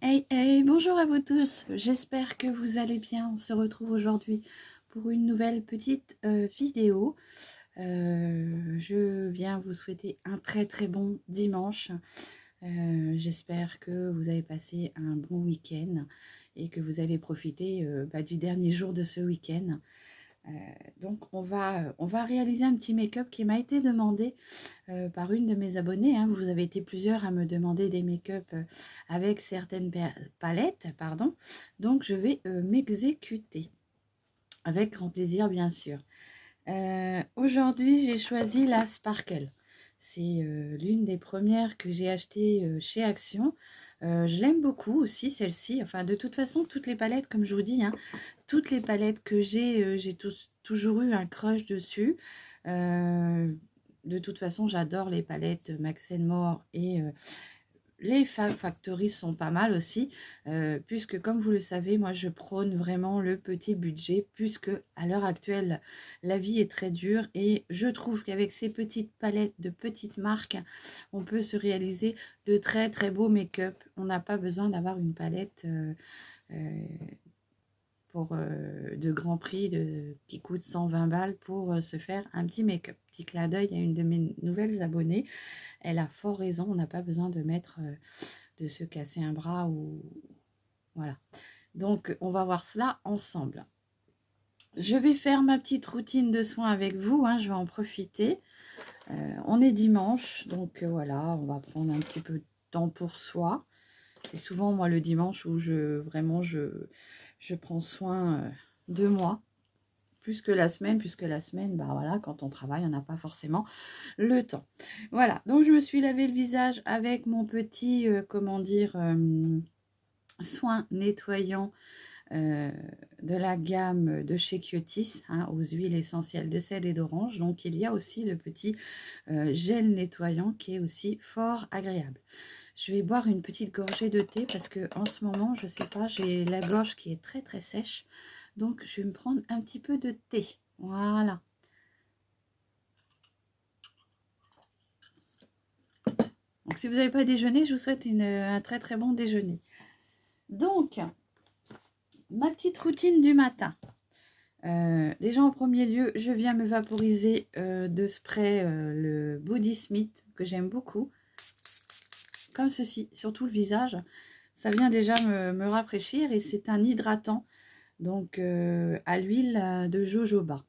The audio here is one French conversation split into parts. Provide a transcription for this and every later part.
Hey, hey, bonjour à vous tous, j'espère que vous allez bien. On se retrouve aujourd'hui pour une nouvelle petite vidéo. Je viens vous souhaiter un très bon dimanche. J'espère que vous avez passé un bon week-end et que vous allez profiter du dernier jour de ce week-end. Donc on va réaliser un petit make-up qui m'a été demandé par une de mes abonnées. Hein. Vous avez été plusieurs à me demander des make-up avec certaines palettes, pardon. Donc je vais m'exécuter avec grand plaisir, bien sûr. Aujourd'hui, j'ai choisi la Sparkle. C'est l'une des premières que j'ai achetées chez Action. Je l'aime beaucoup aussi, celle-ci. Enfin, de toute façon, toutes les palettes, comme je vous dis, hein, toutes les palettes que j'ai toujours eu un crush dessus. De toute façon, j'adore les palettes Max More et les Fab Factory sont pas mal aussi, puisque comme vous le savez, moi je prône vraiment le petit budget, puisque à l'heure actuelle, la vie est très dure et je trouve qu'avec ces petites palettes de petites marques, on peut se réaliser de très beaux make-up. On n'a pas besoin d'avoir une palette pour de grands prix qui coûte 120 balles pour se faire un petit make-up. Petit clin d'œil à une de mes nouvelles abonnées. Elle a fort raison, on n'a pas besoin de mettre, de se casser un bras ou voilà. Donc on va voir cela ensemble. Je vais faire ma petite routine de soins avec vous, hein, je vais en profiter. On est dimanche, donc voilà, on va prendre un petit peu de temps pour soi. C'est souvent moi le dimanche où je prends soin de moi. Plus que la semaine, puisque la semaine, bah voilà, quand on travaille, on n'a pas forcément le temps. Voilà, donc je me suis lavé le visage avec mon petit, comment dire, soin nettoyant de la gamme de chez Kietis, hein, aux huiles essentielles de cèdre et d'orange. Donc il y a aussi le petit gel nettoyant qui est aussi fort agréable. Je vais boire une petite gorgée de thé parce que en ce moment, je sais pas, j'ai la gorge qui est très sèche. Donc je vais me prendre un petit peu de thé. Voilà. Donc si vous n'avez pas déjeuné, je vous souhaite un très bon déjeuner. Donc, ma petite routine du matin. Déjà en premier lieu, je viens me vaporiser de spray le Body Smith que j'aime beaucoup. Comme ceci, sur tout le visage. Ça vient déjà me rafraîchir et c'est un hydratant. Donc à l'huile de jojoba.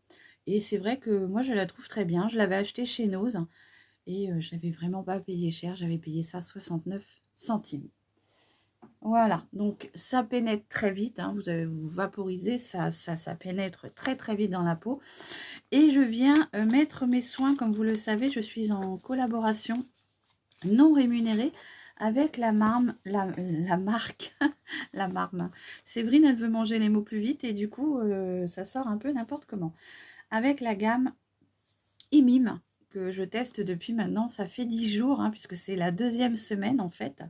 Et c'est vrai que moi je la trouve très bien. Je l'avais acheté chez Nose et je n'avais vraiment pas payé cher. J'avais payé ça 69 centimes. Voilà, donc ça pénètre très vite, hein, vous allez vous vaporiser, ça pénètre très vite dans la peau. Et je viens mettre mes soins, comme vous le savez, je suis en collaboration non rémunérée avec la marque, la marme. Séverine, elle veut manger les mots plus vite et du coup, ça sort un peu n'importe comment. Avec la gamme Imim, que je teste depuis maintenant, ça fait 10 jours, hein, puisque c'est la deuxième semaine en fait.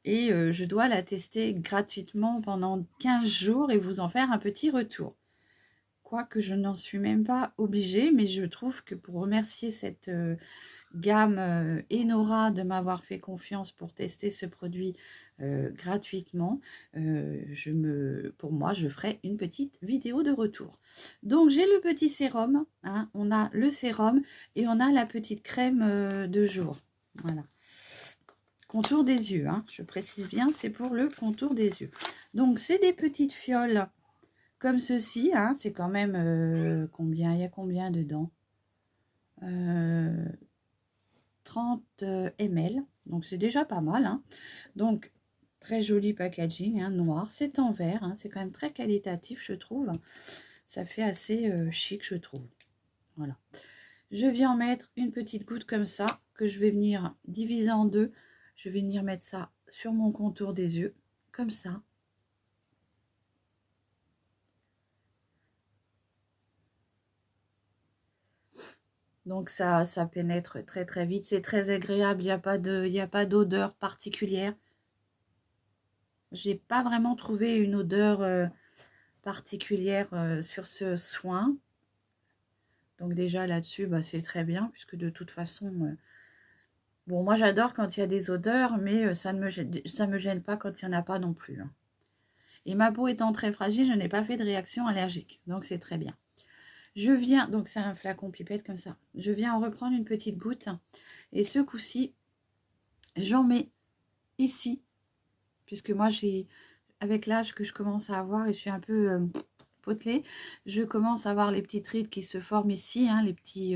Et je dois la tester gratuitement pendant 15 jours et vous en faire un petit retour. Quoique je n'en suis même pas obligée, mais je trouve que pour remercier cette gamme Enora de m'avoir fait confiance pour tester ce produit gratuitement, pour moi, je ferai une petite vidéo de retour. Donc, j'ai le petit sérum, hein, on a le sérum et on a la petite crème de jour. Voilà. Contour des yeux, hein, je précise bien, c'est pour le contour des yeux. Donc, c'est des petites fioles comme ceci, hein, c'est quand même combien, il y a combien dedans 30 ml, donc c'est déjà pas mal. Hein. Donc, très joli packaging, hein, noir, c'est en verre, hein, c'est quand même très qualitatif, je trouve. Ça fait assez chic, je trouve. Voilà. Je viens en mettre une petite goutte comme ça, que je vais venir diviser en deux. Je vais venir mettre ça sur mon contour des yeux, comme ça. Donc ça pénètre très vite, c'est très agréable, il n'y a pas d'odeur particulière. J'ai pas vraiment trouvé une odeur particulière sur ce soin. Donc déjà là-dessus, bah, c'est très bien, puisque de toute façon, Bon, moi j'adore quand il y a des odeurs, mais ça me gêne pas quand il n'y en a pas non plus, hein. Et ma peau étant très fragile, je n'ai pas fait de réaction allergique, donc c'est très bien. Je viens, donc c'est un flacon pipette comme ça. Je viens en reprendre une petite goutte. Et ce coup-ci, j'en mets ici. Puisque moi, avec l'âge que je commence à avoir, et je suis un peu potelée, je commence à avoir les petites rides qui se forment ici. Hein, les petits,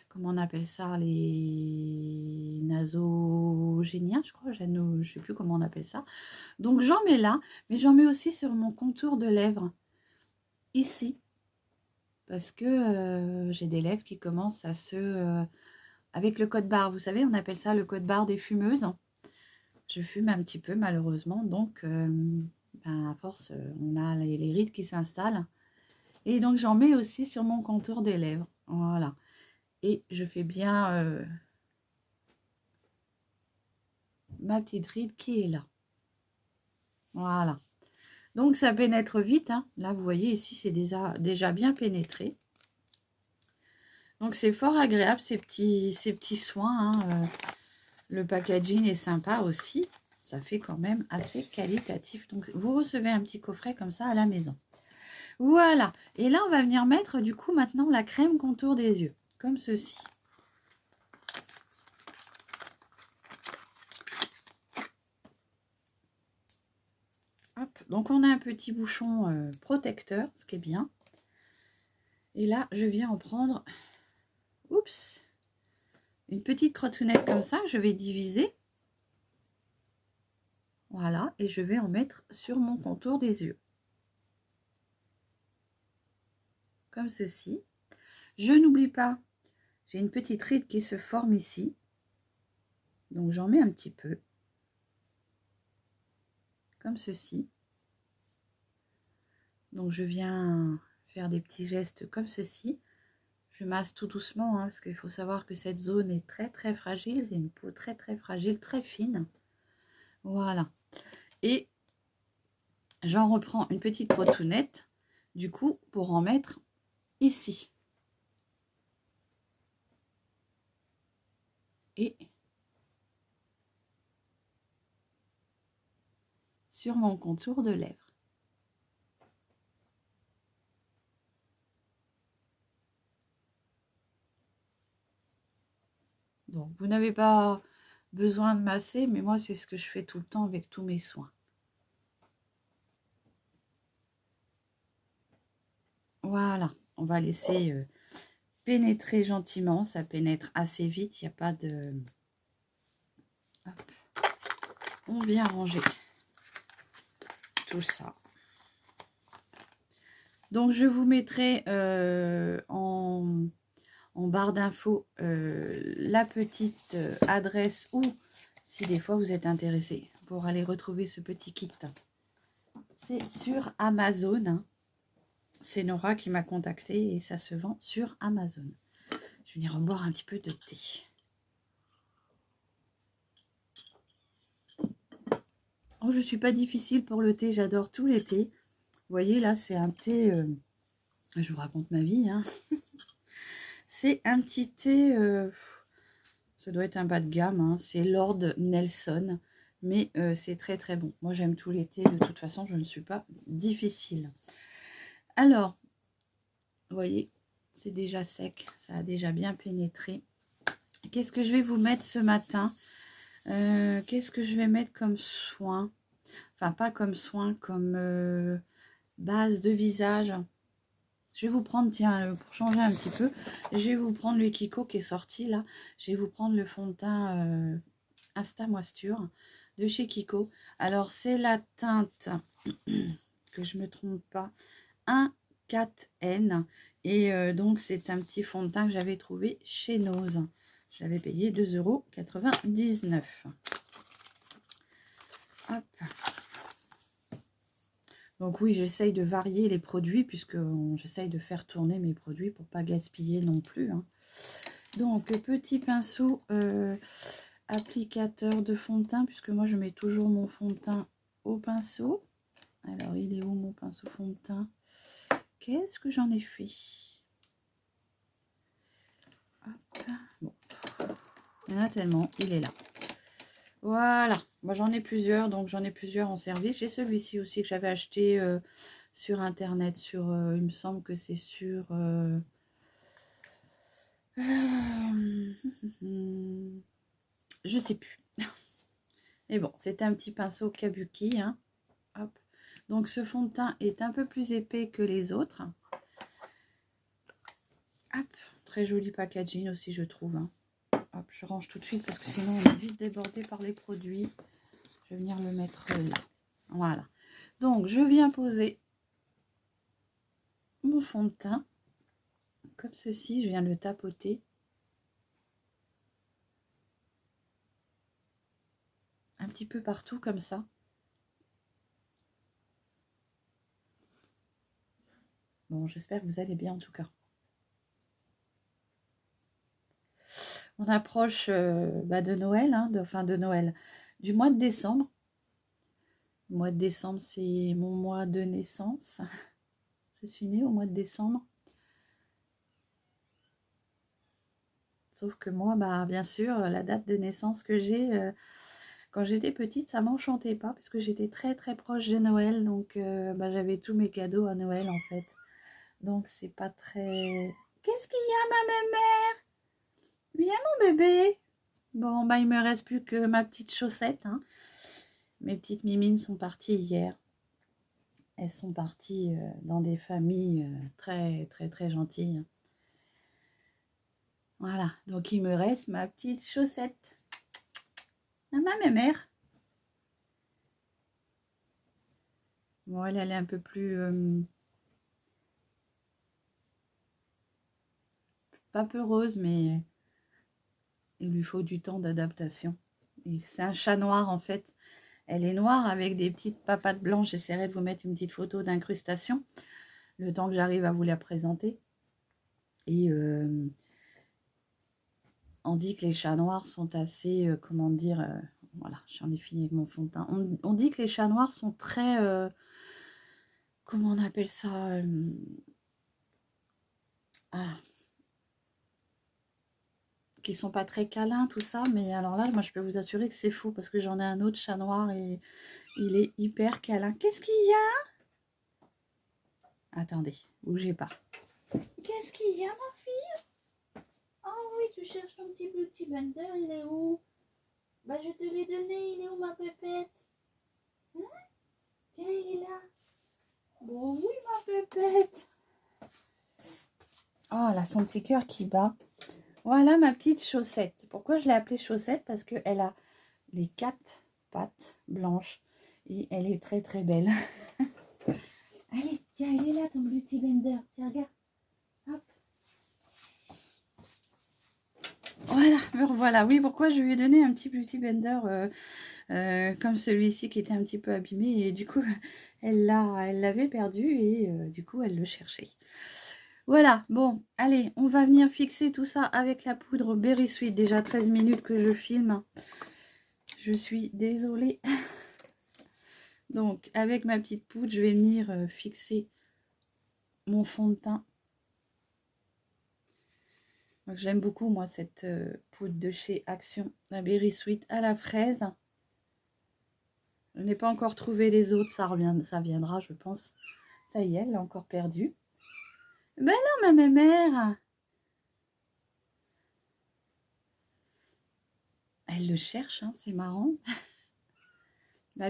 comment on appelle ça, les nasogéniens, je crois. Je ne sais plus comment on appelle ça. Donc j'en mets là, mais j'en mets aussi sur mon contour de lèvres. Ici. Parce que j'ai des lèvres qui commencent à avec le code barre, vous savez, on appelle ça le code barre des fumeuses. Je fume un petit peu malheureusement, donc ben, à force, on a les rides qui s'installent. Et donc j'en mets aussi sur mon contour des lèvres. Voilà. Et je fais bien ma petite ride qui est là. Voilà. Donc ça pénètre vite. Hein. Là, vous voyez, ici, c'est déjà bien pénétré. Donc c'est fort agréable ces petits soins. Hein. Le packaging est sympa aussi. Ça fait quand même assez qualitatif. Donc vous recevez un petit coffret comme ça à la maison. Voilà. Et là, on va venir mettre du coup maintenant la crème contour des yeux. Comme ceci. Hop. Donc on a un petit bouchon protecteur, ce qui est bien. Et là, je viens en prendre... Oups, une petite crotonnette comme ça, je vais diviser. Voilà, et je vais en mettre sur mon contour des yeux. Comme ceci. Je n'oublie pas, j'ai une petite ride qui se forme ici. Donc j'en mets un petit peu. Comme ceci. Donc je viens faire des petits gestes comme ceci. Je masse tout doucement, hein, parce qu'il faut savoir que cette zone est très très fragile. C'est une peau très très fragile, très fine. Voilà. Et j'en reprends une petite crotounette, du coup, pour en mettre ici. Et sur mon contour de lèvres. Donc, vous n'avez pas besoin de masser, mais moi, c'est ce que je fais tout le temps avec tous mes soins. Voilà, on va laisser pénétrer gentiment. Ça pénètre assez vite, il n'y a pas de... Hop. On vient ranger tout ça. Donc, je vous mettrai en barre d'infos la petite adresse ou si des fois vous êtes intéressé pour aller retrouver ce petit kit. C'est sur Amazon. Hein. C'est Nora qui m'a contacté et ça se vend sur Amazon. Je vais venir en boire un petit peu de thé. Oh, je ne suis pas difficile pour le thé, j'adore tous les thés. Vous voyez, là, c'est un thé... je vous raconte ma vie. Hein. C'est un petit thé... ça doit être un bas de gamme. Hein. C'est Lord Nelson. Mais c'est très très bon. Moi, j'aime tous les thés. De toute façon, je ne suis pas difficile. Alors, vous voyez, c'est déjà sec. Ça a déjà bien pénétré. Qu'est-ce que je vais vous mettre ce matin? Qu'est-ce que je vais mettre comme soin? Enfin, pas comme soin, comme base de visage. Je vais vous prendre, tiens, pour changer un petit peu, je vais vous prendre le Kiko qui est sorti là. Je vais vous prendre le fond de teint Insta Moisture de chez Kiko. Alors, c'est la teinte, que je ne me trompe pas, 1,4N. Et donc, c'est un petit fond de teint que j'avais trouvé chez Nose. Je l'avais payé 2,99 €. Hop. Donc oui, j'essaye de varier les produits puisque j'essaye de faire tourner mes produits pour pas gaspiller non plus. Hein. Donc, petit pinceau applicateur de fond de teint puisque moi je mets toujours mon fond de teint au pinceau. Alors, il est où mon pinceau fond de teint? Qu'est-ce que j'en ai fait? Hop. Bon. Il y en a tellement, il est là. Voilà, moi j'en ai plusieurs, donc j'en ai plusieurs en service. J'ai celui-ci aussi que j'avais acheté sur internet, sur, il me semble que c'est sur... je sais plus. Mais bon, c'était un petit pinceau Kabuki. Hein. Hop. Donc ce fond de teint est un peu plus épais que les autres. Hop. Très joli packaging aussi, je trouve. Hein. Hop, je range tout de suite parce que sinon on est vite débordé par les produits. Je vais venir le mettre là. Voilà. Donc je viens poser mon fond de teint. Comme ceci, je viens le tapoter. Un petit peu partout comme ça. Bon, j'espère que vous allez bien en tout cas. On approche de Noël, hein, de Noël, du mois de décembre. Le mois de décembre, c'est mon mois de naissance. Je suis née au mois de décembre. Sauf que moi, bien sûr, la date de naissance que j'ai, quand j'étais petite, ça m'enchantait pas, parce que j'étais très très proche de Noël. Donc, j'avais tous mes cadeaux à Noël, en fait. Donc, c'est pas très... Qu'est-ce qu'il y a, ma mémère? Viens, mon bébé. Bon, il me reste plus que ma petite chaussette. Hein. Mes petites mimines sont parties hier. Elles sont parties dans des familles très, très, très gentilles. Voilà, donc il me reste ma petite chaussette. Ah, ma mère. Bon, elle est un peu plus... pas peureuse, mais il lui faut du temps d'adaptation. C'est un chat noir, en fait. Elle est noire avec des petites papates blanches. J'essaierai de vous mettre une petite photo d'incrustation, le temps que j'arrive à vous la présenter. Et on dit que les chats noirs sont assez, comment dire, voilà, j'en ai fini avec mon fond de teint. On dit que les chats noirs sont très, comment on appelle ça, qui sont pas très câlins, tout ça. Mais alors là, moi, je peux vous assurer que c'est faux parce que j'en ai un autre chat noir et il est hyper câlin. Qu'est-ce qu'il y a? Attendez, bougez pas. Qu'est-ce qu'il y a, ma fille? Oh oui, tu cherches ton petit Beauty Blender, il est où? Je te l'ai donné, il est où, ma pépette? Hein? Tiens, il est là. Bon, oui, ma pépette. Oh, là, son petit cœur qui bat. Voilà ma petite chaussette. Pourquoi je l'ai appelée chaussette? Parce qu'elle a les 4 pattes blanches. Et elle est très, très belle. Allez, tiens, il est là, ton Beauty Blender. Tiens, regarde. Hop. Voilà, me revoilà. Oui, pourquoi je lui ai donné un petit Beauty Blender comme celui-ci qui était un petit peu abîmé. Et du coup, elle l'avait perdu et du coup, elle le cherchait. Voilà, bon, allez, on va venir fixer tout ça avec la poudre Berry Sweet. Déjà 13 minutes que je filme. Je suis désolée. Donc, avec ma petite poudre, je vais venir fixer mon fond de teint. Donc, j'aime beaucoup, moi, cette poudre de chez Action, la Berry Sweet à la fraise. Je n'ai pas encore trouvé les autres, ça viendra, je pense. Ça y est, elle l'a encore perdu. Ben non, ma mère. Elle le cherche, hein, c'est marrant.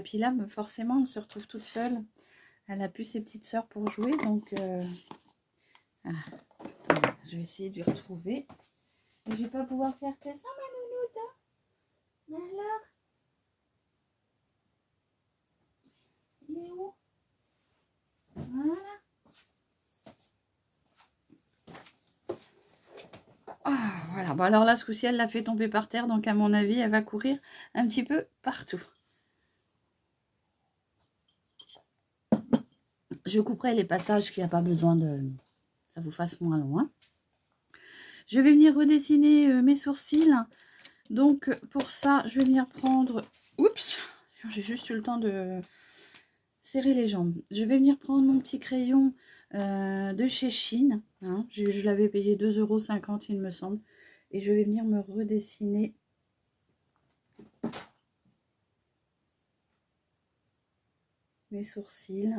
Puis là, forcément, elle se retrouve toute seule. Elle n'a plus ses petites sœurs pour jouer, donc... je vais essayer de lui retrouver. Et je vais pas pouvoir faire que ça, ma nounoute. Alors, il est où? Voilà. Voilà. Bon, alors là, ce coup-ci, elle l'a fait tomber par terre, donc à mon avis, elle va courir un petit peu partout. Je couperai les passages qui n'ont pas besoin de... ça vous fasse moins loin. Je vais venir redessiner mes sourcils. Donc, pour ça, je vais venir prendre... Oups! J'ai juste eu le temps de serrer les jambes. Je vais venir prendre mon petit crayon de chez Shein. Hein. Je l'avais payé 2,50 €, il me semble. Et je vais venir me redessiner mes sourcils.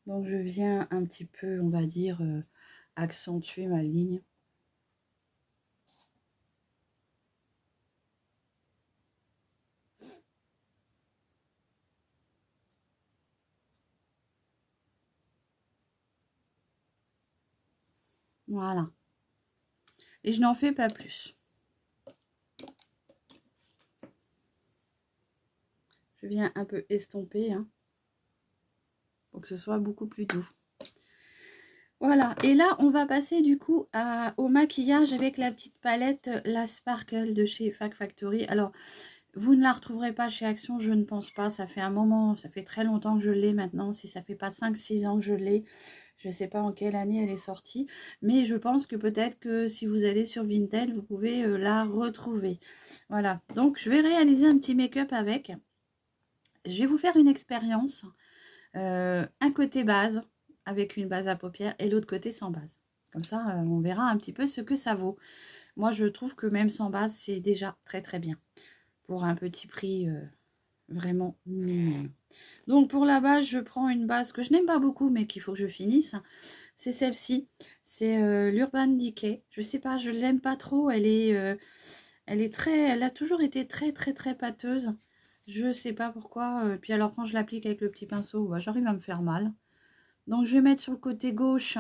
Donc je viens un petit peu, on va dire, accentuer ma ligne. Voilà. Et je n'en fais pas plus. Je viens un peu estomper, hein, pour que ce soit beaucoup plus doux. Voilà, et là on va passer du coup au maquillage avec la petite palette La Sparkle de chez Fake Factory. Alors, vous ne la retrouverez pas chez Action, je ne pense pas. Ça fait un moment, ça fait très longtemps que je l'ai maintenant. Si ça fait pas 5-6 ans que je l'ai, je ne sais pas en quelle année elle est sortie. Mais je pense que peut-être que si vous allez sur Vinted, vous pouvez la retrouver. Voilà, donc je vais réaliser un petit make-up avec. Je vais vous faire une expérience. Un côté base, avec une base à paupières, et l'autre côté sans base. Comme ça, on verra un petit peu ce que ça vaut. Moi, je trouve que même sans base, c'est déjà très très bien. Pour un petit prix vraiment minime. Donc pour la base, je prends une base que je n'aime pas beaucoup, mais qu'il faut que je finisse. C'est celle-ci. C'est l'Urban Decay. Je sais pas, je l'aime pas trop. Elle est très, elle a toujours été très très très pâteuse. Je sais pas pourquoi. Puis alors quand je l'applique avec le petit pinceau, bah, j'arrive à me faire mal. Donc je vais mettre sur le côté gauche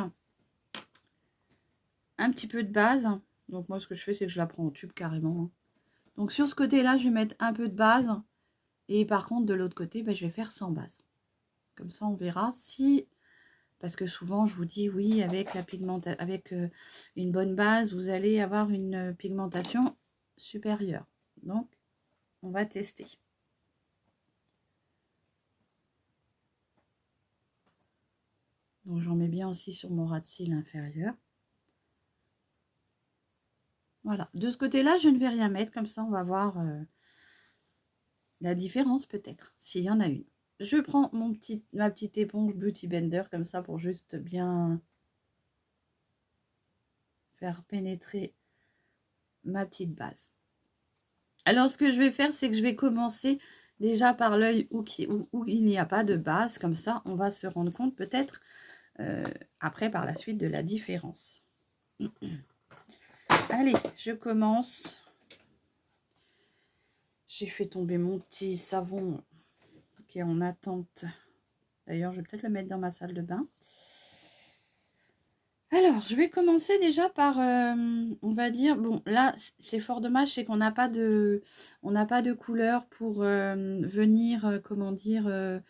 un petit peu de base. Donc moi ce que je fais, c'est que je la prends en tube carrément. Donc sur ce côté-là, je vais mettre un peu de base. Et par contre, de l'autre côté, bah, je vais faire sans base. Comme ça, on verra si... Parce que souvent, je vous dis, oui, avec la pigmentation, avec une bonne base, vous allez avoir une pigmentation supérieure. Donc, on va tester. Donc, j'en mets bien aussi sur mon ras de cils inférieur. Voilà. De ce côté-là, je ne vais rien mettre. Comme ça, on va voir la différence peut-être, s'il y en a une. Je prends ma petite éponge Beauty Blender comme ça pour juste bien faire pénétrer ma petite base. Alors, ce que je vais faire, c'est que je vais commencer déjà par l'œil où il n'y a pas de base. Comme ça, on va se rendre compte peut-être après par la suite de la différence. Allez, je commence. J'ai fait tomber mon petit savon qui est en attente. D'ailleurs, je vais peut-être le mettre dans ma salle de bain. Alors, je vais commencer déjà par, on va dire, bon, là, c'est fort dommage, c'est qu'on n'a pas de couleur pour venir, comment dire,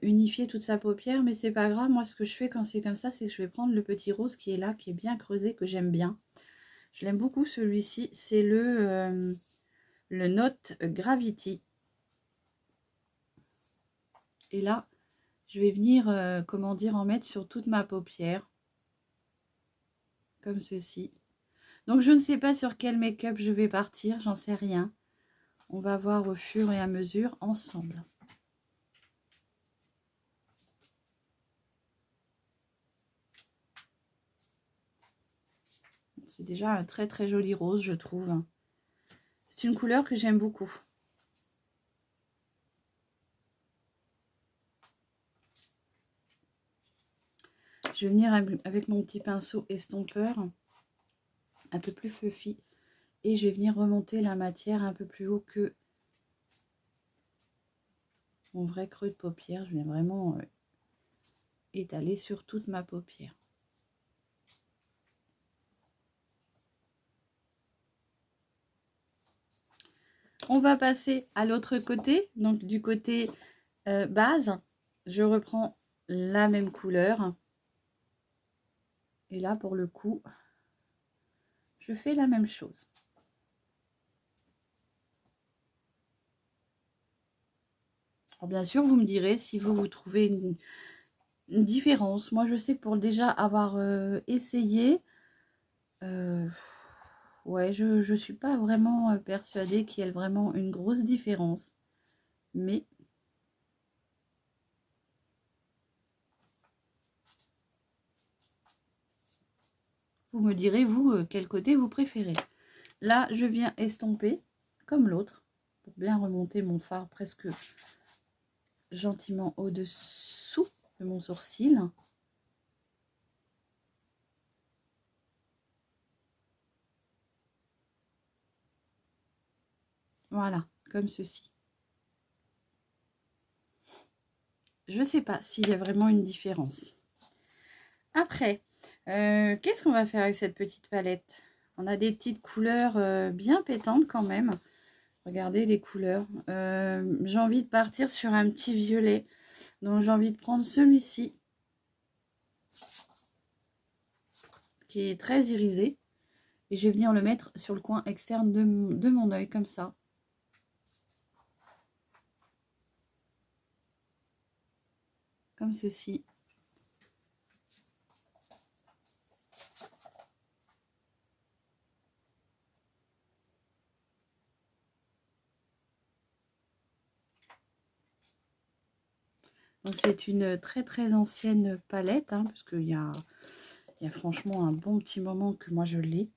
unifier toute sa paupière, mais c'est pas grave. Moi, ce que je fais quand c'est comme ça, c'est que je vais prendre le petit rose qui est là, qui est bien creusé, que j'aime bien. Je l'aime beaucoup, celui-ci. C'est le Note Gravity. Et là, je vais venir, comment dire, en mettre sur toute ma paupière. Comme ceci. Donc je ne sais pas sur quel make-up je vais partir, j'en sais rien. On va voir au fur et à mesure ensemble. C'est déjà un très très joli rose, je trouve. C'est une couleur que j'aime beaucoup. Je vais venir avec mon petit pinceau estompeur, un peu plus fluffy, et je vais venir remonter la matière un peu plus haut que mon vrai creux de paupière. Je viens vraiment étaler sur toute ma paupière. On va passer à l'autre côté, donc du côté base. Je reprends la même couleur. Et là, pour le coup, je fais la même chose. Alors bien sûr, vous me direz si vous trouvez une différence. Moi, je sais que pour déjà avoir essayé, ouais, je ne suis pas vraiment persuadée qu'il y ait vraiment une grosse différence. Mais vous me direz, vous, quel côté vous préférez. Là, je viens estomper, comme l'autre, pour bien remonter mon fard presque gentiment au-dessous de mon sourcil. Voilà, comme ceci. Je ne sais pas s'il y a vraiment une différence. Après, qu'est-ce qu'on va faire avec cette petite palette? On a des petites couleurs bien pétantes quand même. Regardez les couleurs. J'ai envie de partir sur un petit violet. Donc j'ai envie de prendre celui-ci, qui est très irisé. Et je vais venir le mettre sur le coin externe de mon œil, comme ça. Comme ceci. Donc c'est une très très ancienne palette, hein, parce qu'il y a franchement un bon petit moment que moi je l'ai.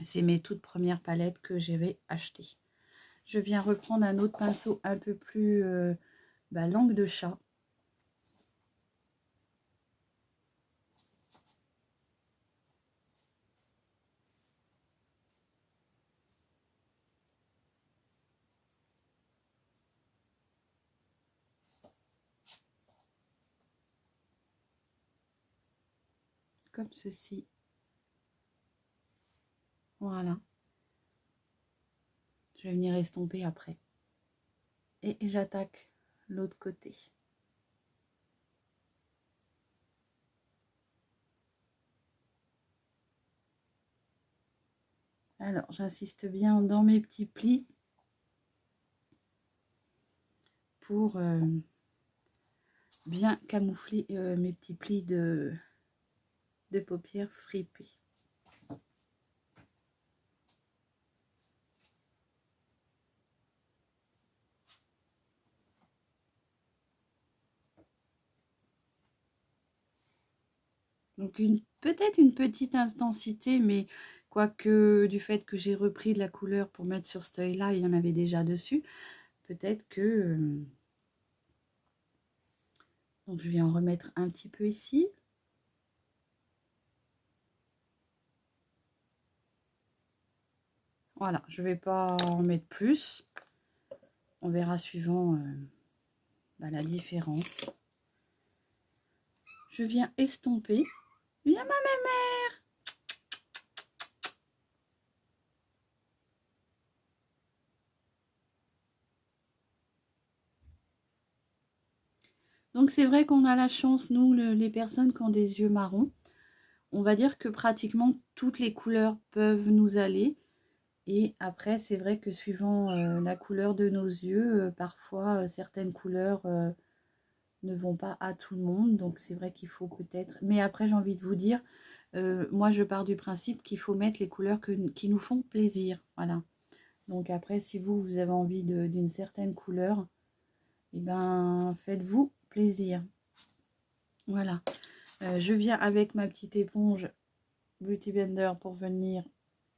C'est mes toutes premières palettes que j'avais achetées. Je viens reprendre un autre pinceau un peu plus langue de chat. Comme ceci. Voilà. Je vais venir estomper après. Et j'attaque l'autre côté. Alors, j'insiste bien dans mes petits plis pour bien camoufler mes petits plis de paupières fripées. Donc peut-être une petite intensité, mais quoique du fait que j'ai repris de la couleur pour mettre sur cet œil-là, il y en avait déjà dessus. Peut-être que... donc je vais en remettre un petit peu ici. Voilà, je ne vais pas en mettre plus. On verra suivant la différence. Je viens estomper. Viens ma mère. Donc c'est vrai qu'on a la chance, nous, les personnes qui ont des yeux marrons. On va dire que pratiquement toutes les couleurs peuvent nous aller. Et après, c'est vrai que suivant la couleur de nos yeux, parfois certaines couleurs ne vont pas à tout le monde. Donc c'est vrai qu'il faut peut-être... Mais après, j'ai envie de vous dire, moi je pars du principe qu'il faut mettre les couleurs qui nous font plaisir. Voilà. Donc après, si vous avez envie d'une certaine couleur, eh ben, faites-vous plaisir. Voilà. Je viens avec ma petite éponge Beauty Blender pour venir,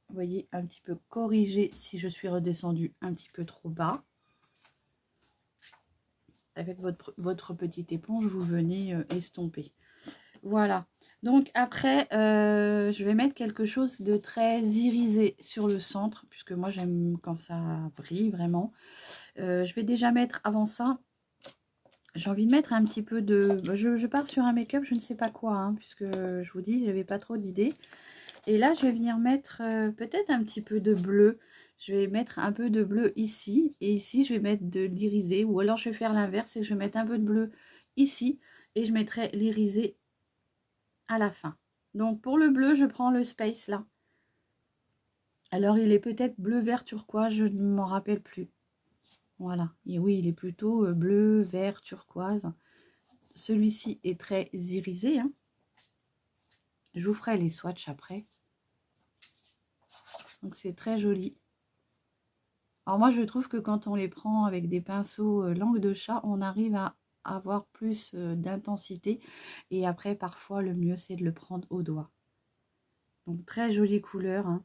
vous voyez, un petit peu corriger si je suis redescendue un petit peu trop bas. Avec votre petite éponge, vous venez estomper. Voilà. Donc après, je vais mettre quelque chose de très irisé sur le centre, puisque moi j'aime quand ça brille vraiment. Je vais déjà mettre avant ça, j'ai envie de mettre un petit peu de... Je pars sur un make-up, je ne sais pas quoi, hein, puisque je vous dis, j'avais pas trop d'idées. Et là, je vais venir mettre peut-être un petit peu de bleu. Je vais mettre un peu de bleu ici. Et ici, je vais mettre de l'irisé. Ou alors, je vais faire l'inverse et je vais mettre un peu de bleu ici. Et je mettrai l'irisé à la fin. Donc, pour le bleu, je prends le Space là. Alors, il est peut-être bleu, vert, turquoise. Je ne m'en rappelle plus. Voilà. Et oui, il est plutôt bleu, vert, turquoise. Celui-ci est très irisé, hein. Je vous ferai les swatchs après. Donc, c'est très joli. Alors moi, je trouve que quand on les prend avec des pinceaux langue de chat, on arrive à avoir plus d'intensité. Et après, parfois, le mieux, c'est de le prendre au doigt. Donc, très jolie couleur, hein.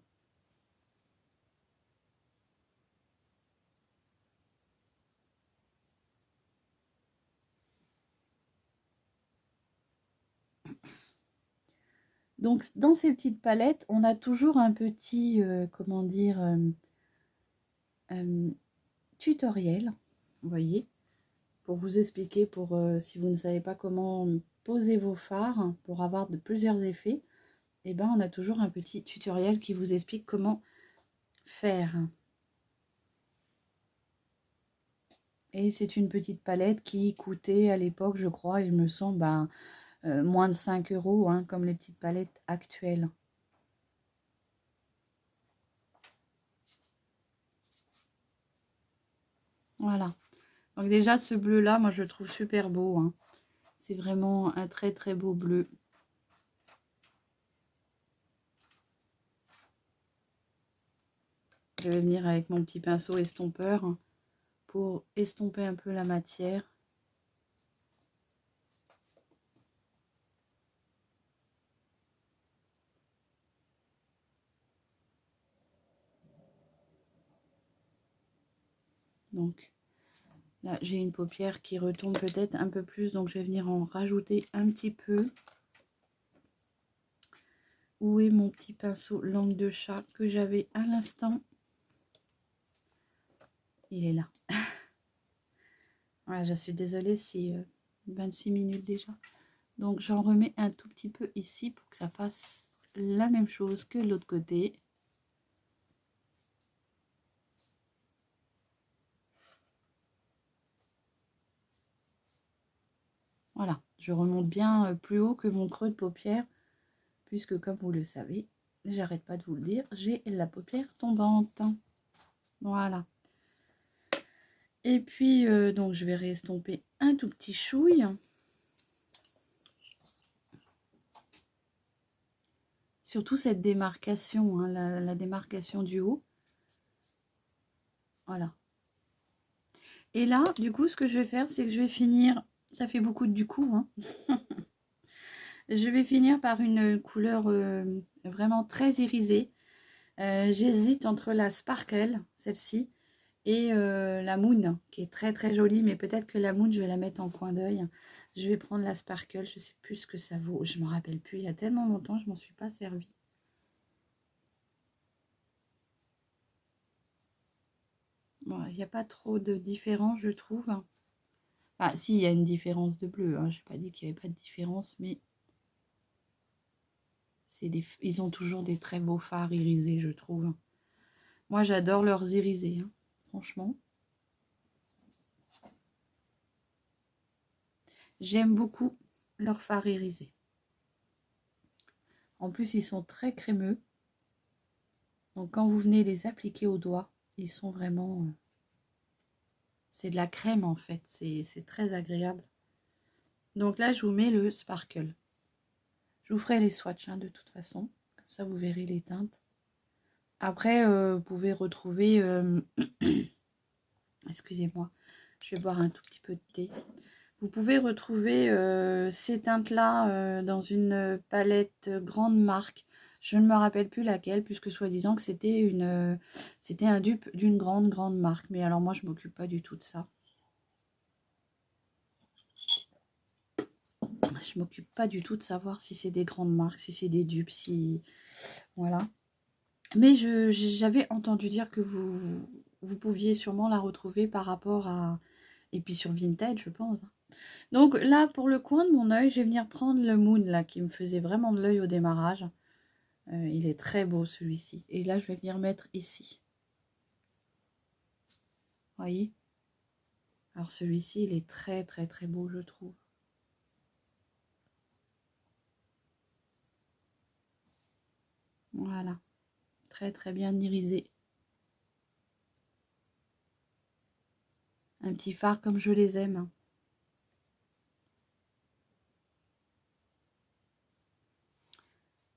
Donc, dans ces petites palettes, on a toujours un petit, comment dire, tutoriel, vous voyez, pour vous expliquer, pour si vous ne savez pas comment poser vos fards, pour avoir de plusieurs effets, et ben on a toujours un petit tutoriel qui vous explique comment faire. Et c'est une petite palette qui coûtait à l'époque, je crois, il me semble, moins de 5 €, hein, comme les petites palettes actuelles. Voilà. Donc déjà, ce bleu-là, moi, je le trouve super beau, hein. C'est vraiment un très, très beau bleu. Je vais venir avec mon petit pinceau estompeur pour estomper un peu la matière. Donc là, j'ai une paupière qui retombe peut-être un peu plus, donc je vais venir en rajouter un petit peu. Où est mon petit pinceau langue de chat que j'avais à l'instant? Il est là. Voilà, je suis désolée si 26 minutes déjà. Donc j'en remets un tout petit peu ici pour que ça fasse la même chose que l'autre côté. Voilà, je remonte bien plus haut que mon creux de paupière, puisque comme vous le savez, j'arrête pas de vous le dire, j'ai la paupière tombante. Voilà. Et puis, donc je vais réestomper un tout petit chouille. Surtout cette démarcation, hein, la démarcation du haut. Voilà. Et là, du coup, ce que je vais faire, c'est que je vais finir... Ça fait beaucoup de du coup, hein. Je vais finir par une couleur vraiment très irisée. J'hésite entre la Sparkle, celle-ci, et la Moon, qui est très très jolie, mais peut-être que la Moon, je vais la mettre en coin d'œil. Je vais prendre la Sparkle, je ne sais plus ce que ça vaut. Je ne me rappelle plus, il y a tellement longtemps, je ne m'en suis pas servie. Bon, il n'y a pas trop de différence, je trouve. Ah, si, il y a une différence de bleu, hein. Je n'ai pas dit qu'il n'y avait pas de différence, mais ils ont toujours des très beaux fards irisés, je trouve. Moi, j'adore leurs irisés, hein, franchement. J'aime beaucoup leurs fards irisés. En plus, ils sont très crémeux. Donc, quand vous venez les appliquer au doigt, ils sont vraiment... c'est de la crème, en fait. C'est très agréable. Donc là, je vous mets le Sparkle. Je vous ferai les swatchs, hein, de toute façon. Comme ça, vous verrez les teintes. Après, vous pouvez retrouver... excusez-moi, je vais boire un tout petit peu de thé. Vous pouvez retrouver ces teintes-là dans une palette grande marque. Je ne me rappelle plus laquelle, puisque soi-disant que c'était un dupe d'une grande marque. Mais alors moi, je ne m'occupe pas du tout de ça. Je ne m'occupe pas du tout de savoir si c'est des grandes marques, si c'est des dupes, si... Voilà. Mais j'avais entendu dire que vous pouviez sûrement la retrouver par rapport à... Et puis sur Vinted, je pense. Donc là, pour le coin de mon œil, je vais venir prendre le Moon, là, qui me faisait vraiment de l'œil au démarrage. Il est très beau, celui-ci. Et là, je vais venir mettre ici. Vous voyez? Alors, celui-ci, il est très, très, très beau, je trouve. Voilà. Très, très bien irisé. Un petit fard comme je les aime.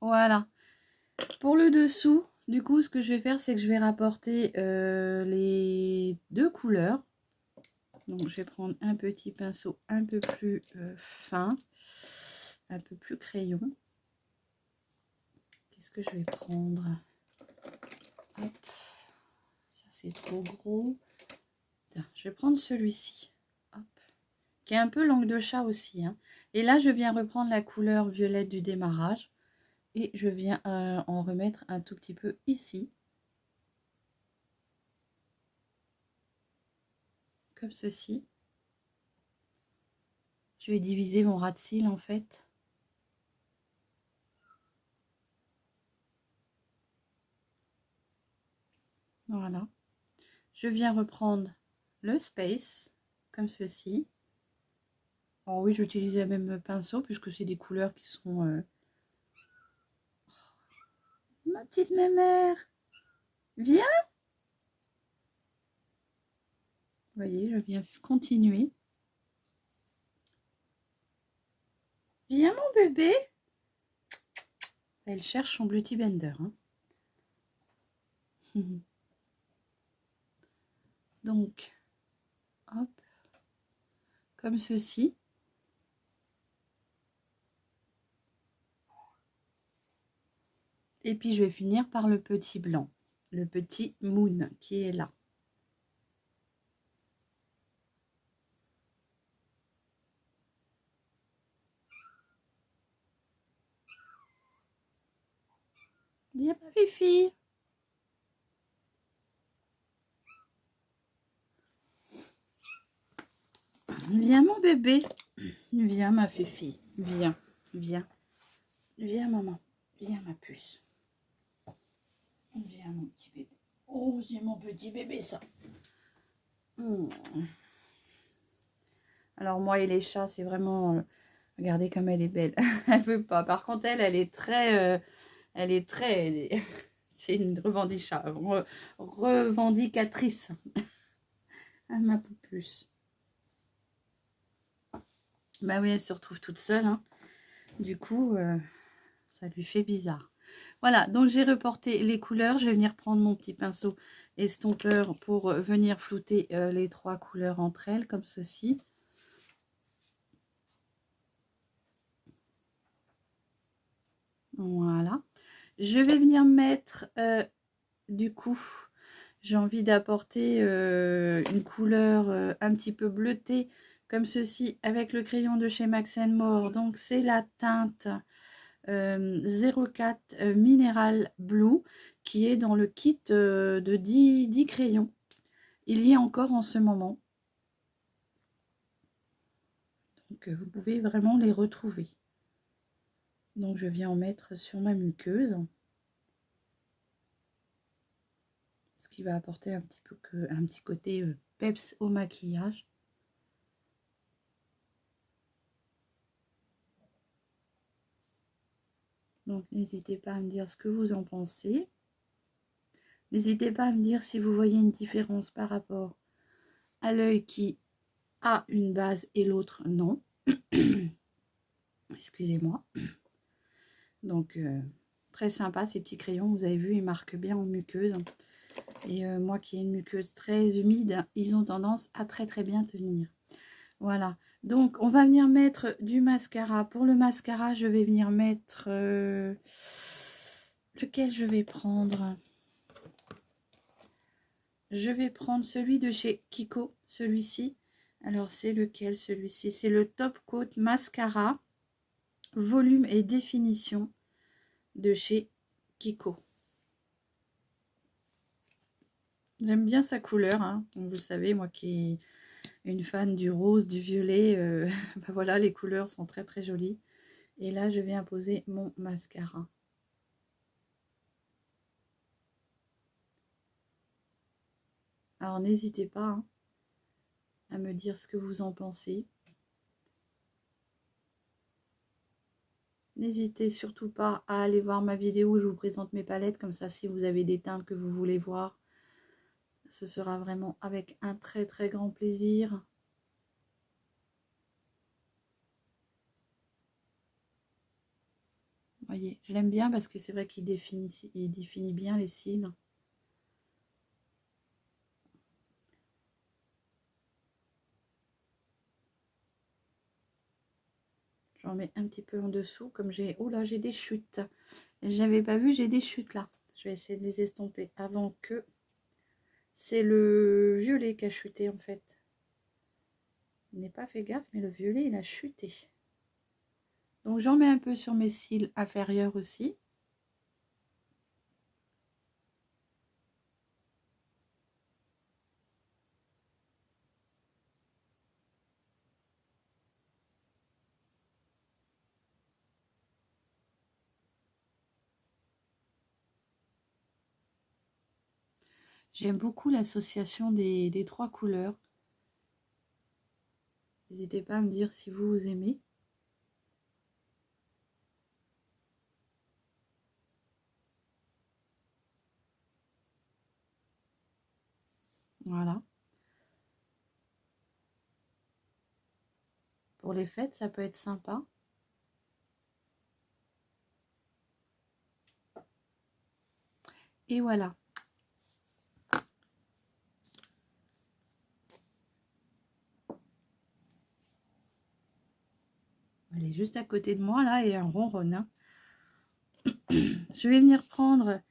Voilà. Pour le dessous, du coup, ce que je vais faire, c'est que je vais rapporter les deux couleurs. Donc, je vais prendre un petit pinceau un peu plus fin, un peu plus crayon. Qu'est-ce que je vais prendre? Hop. Ça, c'est trop gros. Je vais prendre celui-ci. Qui est un peu langue de chat aussi, hein. Et là, je viens reprendre la couleur violette du démarrage. Et je viens en remettre un tout petit peu ici. Comme ceci. Je vais diviser mon ras de cils en fait. Voilà. Je viens reprendre le space, comme ceci. Alors oui, j'utilise le même pinceau, puisque c'est des couleurs qui sont... Ma petite mémère, viens! Vous voyez, je viens continuer. Viens mon bébé! Elle cherche son Beauty Blender. Hein. Donc, hop, comme ceci. Et puis je vais finir par le petit blanc, le petit moon qui est là. Viens ma fifi. Viens mon bébé. Viens ma fifi. Viens, viens. Viens maman. Viens ma puce. Viens mon petit bébé. Oh, c'est mon petit bébé ça. Alors moi et les chats, c'est vraiment... regardez comme elle est belle. Elle veut pas. Par contre, elle est très... elle est très... c'est une revendicatrice. Ah, ma poupuce. Bah oui, elle se retrouve toute seule. Hein. Du coup, ça lui fait bizarre. Voilà, donc j'ai reporté les couleurs. Je vais venir prendre mon petit pinceau estompeur pour venir flouter les 3 couleurs entre elles, comme ceci. Voilà. Je vais venir mettre, du coup, j'ai envie d'apporter une couleur un petit peu bleutée, comme ceci, avec le crayon de chez Max More. Donc, c'est la teinte 04 Mineral Blue, qui est dans le kit de 10 crayons. Il y est encore en ce moment. Donc, vous pouvez vraiment les retrouver. Donc, je viens en mettre sur ma muqueuse. Ce qui va apporter un petit côté peps au maquillage. Donc, n'hésitez pas à me dire ce que vous en pensez. N'hésitez pas à me dire si vous voyez une différence par rapport à l'œil qui a une base et l'autre non. Excusez-moi. Donc, très sympa ces petits crayons. Vous avez vu, ils marquent bien en muqueuse. Et moi qui ai une muqueuse très humide, ils ont tendance à très bien tenir. Voilà. Donc, on va venir mettre du mascara. Pour le mascara, je vais venir mettre... lequel je vais prendre? Je vais prendre celui de chez Kiko, celui-ci. Alors, c'est lequel celui-ci? C'est le Top Coat Mascara Volume et Définition de chez Kiko. J'aime bien sa couleur, hein. Donc, vous savez, moi qui est une fan du rose, du violet, ben voilà, les couleurs sont très jolies. Et là, je viens poser mon mascara. Alors, n'hésitez pas hein, à me dire ce que vous en pensez. N'hésitez surtout pas à aller voir ma vidéo où je vous présente mes palettes. Comme ça, si vous avez des teintes que vous voulez voir, ce sera vraiment avec un très grand plaisir. Vous voyez, je l'aime bien parce que c'est vrai qu'il définit bien les cils. J'en mets un petit peu en dessous, comme j'ai... Oh là, j'ai des chutes. J'avais pas vu, j'ai des chutes là. Je vais essayer de les estomper avant que... C'est le violet qui a chuté en fait. Il n'est pas fait gaffe, mais le violet, il a chuté. Donc j'en mets un peu sur mes cils inférieurs aussi. J'aime beaucoup l'association des trois couleurs. N'hésitez pas à me dire si vous aimez. Voilà. Pour les fêtes, ça peut être sympa. Et voilà. Elle est juste à côté de moi là et un ronronne. Hein. Je vais venir prendre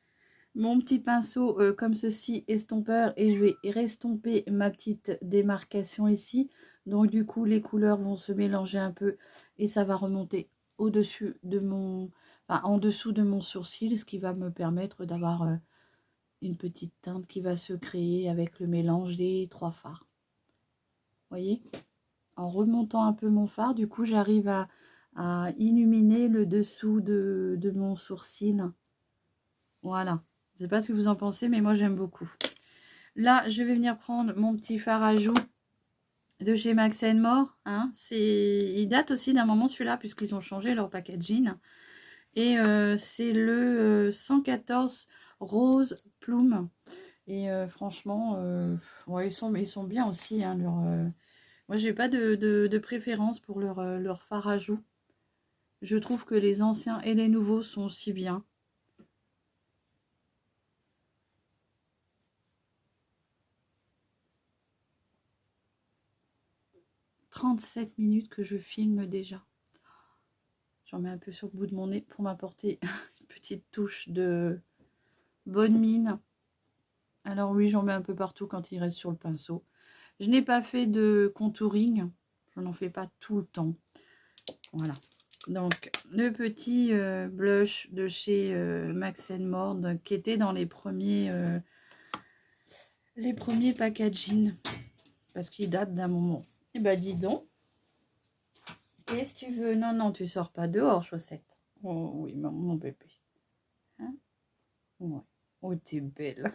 mon petit pinceau comme ceci, estompeur, et je vais restomper ma petite démarcation ici. Donc du coup, les couleurs vont se mélanger un peu et ça va remonter au-dessus de mon... Enfin, en dessous de mon sourcil, ce qui va me permettre d'avoir une petite teinte qui va se créer avec le mélange des trois fards. Vous voyez? En remontant un peu mon fard, du coup, j'arrive à illuminer le dessous de mon sourcil. Voilà. Je ne sais pas ce que vous en pensez, mais moi, j'aime beaucoup. Là, je vais venir prendre mon petit fard à joues de chez Max More. Hein. Il date aussi d'un moment, celui-là, puisqu'ils ont changé leur packaging. Et c'est le 114 Rose Plume. Et franchement, ouais, ils sont bien aussi. Hein, moi, j'ai pas de préférence pour leur fard à joues. Je trouve que les anciens et les nouveaux sont aussi bien. « 37 minutes que je filme déjà. J'en mets un peu sur le bout de mon nez pour m'apporter une petite touche de bonne mine. Alors oui, j'en mets un peu partout quand il reste sur le pinceau. Je n'ai pas fait de contouring. Je n'en fais pas tout le temps. Voilà. Donc, le petit blush de chez Max More qui était dans les premiers packaging. Parce qu'il date d'un moment. Eh ben, dis donc. Qu'est-ce que tu veux? Non, non, tu sors pas dehors, Chaussette. Oh oui, mon bébé. Hein? Ouais. Oh, t'es belle.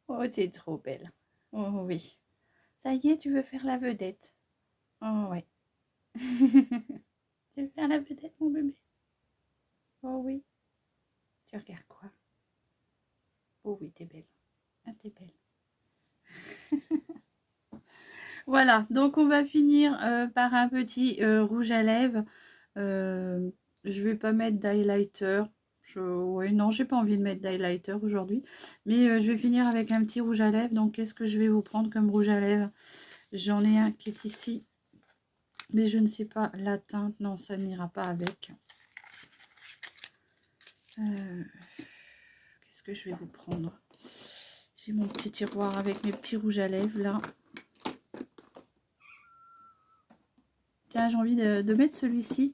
Oh, t'es trop belle. Oh oui. Ça y est, tu veux faire la vedette. Oh ouais. Tu veux faire la vedette, mon bébé? Oh oui. Tu regardes quoi? Oh oui, t'es belle. Ah, t'es belle. Voilà, donc on va finir par un petit rouge à lèvres. Je vais pas mettre d'highlighter. Ouais, non, j'ai pas envie de mettre d'highlighter aujourd'hui. Mais je vais finir avec un petit rouge à lèvres. Donc, qu'est-ce que je vais vous prendre comme rouge à lèvres? J'en ai un qui est ici. Mais je ne sais pas la teinte. Non, ça n'ira pas avec. Qu'est-ce que je vais vous prendre? J'ai mon petit tiroir avec mes petits rouges à lèvres là. Tiens, j'ai envie de mettre celui-ci.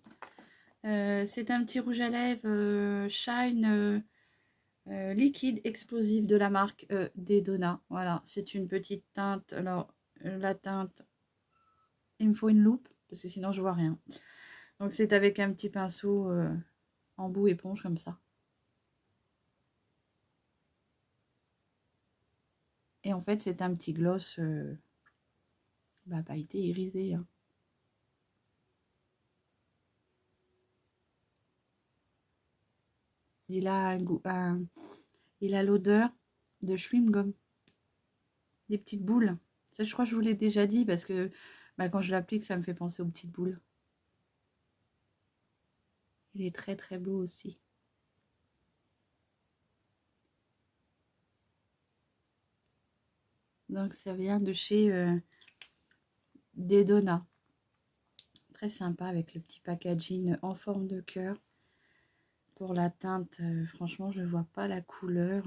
C'est un petit rouge à lèvres Shine liquide explosif de la marque Dedona. Voilà, c'est une petite teinte. Alors, la teinte, il me faut une loupe parce que sinon je vois rien. Donc, c'est avec un petit pinceau en bout éponge comme ça. Et en fait, c'est un petit gloss pailleté irisé. Hein. Il a un goût, il a l'odeur de chewing gum. Des petites boules. Ça, je crois que je vous l'ai déjà dit parce que quand je l'applique, ça me fait penser aux petites boules. Il est très très beau aussi. Donc ça vient de chez Dedona. Très sympa avec le petit packaging en forme de cœur. Pour la teinte, franchement, je ne vois pas la couleur.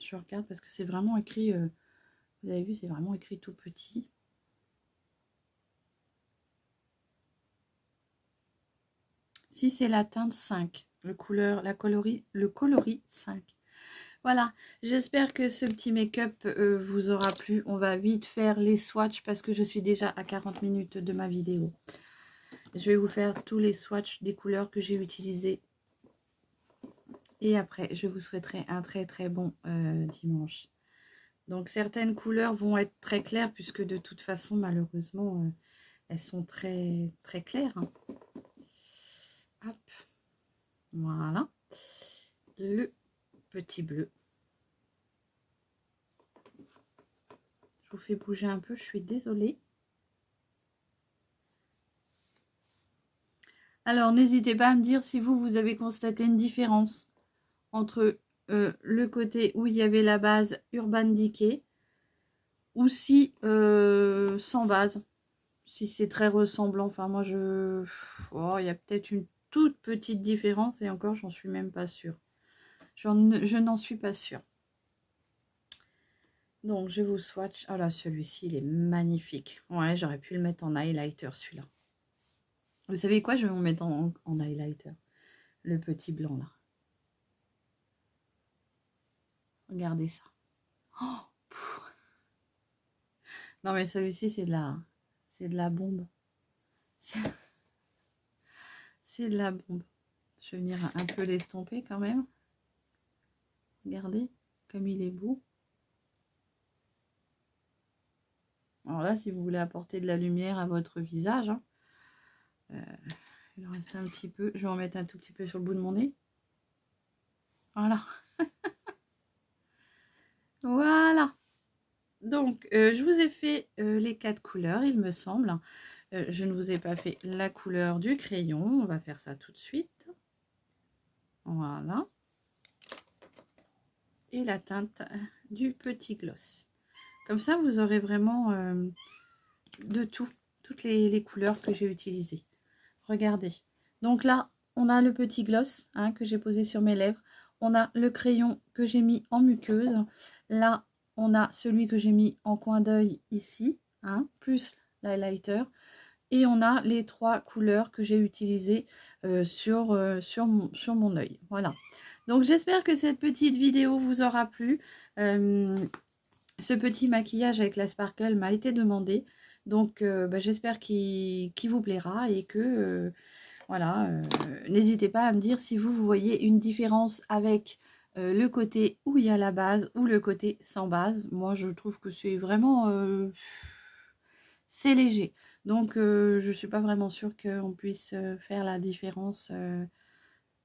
Je regarde parce que c'est vraiment écrit, vous avez vu, c'est vraiment écrit tout petit. Si c'est la teinte 5, le coloris 5. Voilà, j'espère que ce petit make-up vous aura plu. On va vite faire les swatchs parce que je suis déjà à 40 minutes de ma vidéo. Je vais vous faire tous les swatchs des couleurs que j'ai utilisées. Et après, je vous souhaiterai un très très bon dimanche. Donc certaines couleurs vont être très claires puisque de toute façon, malheureusement, elles sont très très claires. Hein. Hop, voilà. Le petit bleu. Je vous fais bouger un peu, je suis désolée. Alors, n'hésitez pas à me dire si vous avez constaté une différence entre le côté où il y avait la base Urban Decay ou si sans base. Si c'est très ressemblant. Enfin, moi, oh, il y a peut-être une toute petite différence et encore, j'en suis même pas sûre. Je n'en suis pas sûre. Donc, je vous swatch. Ah là, celui-ci, il est magnifique. Ouais, j'aurais pu le mettre en highlighter, celui-là. Vous savez quoi? Je vais vous mettre en highlighter. Le petit blanc, là. Regardez ça. Oh, non, mais celui-ci, c'est de la bombe. C'est de la bombe. Je vais venir un peu l'estomper quand même. Regardez comme il est beau. Alors là, si vous voulez apporter de la lumière à votre visage, hein, il en reste un petit peu. Je vais en mettre un tout petit peu sur le bout de mon nez. Voilà. Voilà. Donc, je vous ai fait les 4 couleurs, il me semble. Je ne vous ai pas fait la couleur du crayon. On va faire ça tout de suite. Voilà. Et la teinte du petit gloss. Comme ça, vous aurez vraiment de tout. Toutes les couleurs que j'ai utilisées. Regardez. Donc là, on a le petit gloss hein, que j'ai posé sur mes lèvres. On a le crayon que j'ai mis en muqueuse. Là, on a celui que j'ai mis en coin d'œil ici, hein, plus l'highlighter. Et on a les 3 couleurs que j'ai utilisées sur mon œil. Voilà. Donc, j'espère que cette petite vidéo vous aura plu. Ce petit maquillage avec la sparkle m'a été demandé. Donc, j'espère qu'il vous plaira et que, voilà, n'hésitez pas à me dire si vous voyez une différence avec le côté où il y a la base ou le côté sans base. Moi, je trouve que c'est vraiment... c'est léger. Donc, je ne suis pas vraiment sûre qu'on puisse faire la différence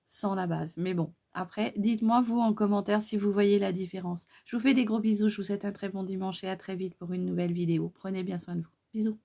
sans la base. Mais bon, après, dites-moi vous en commentaire si vous voyez la différence. Je vous fais des gros bisous. Je vous souhaite un très bon dimanche et à très vite pour une nouvelle vidéo. Prenez bien soin de vous. Bisous.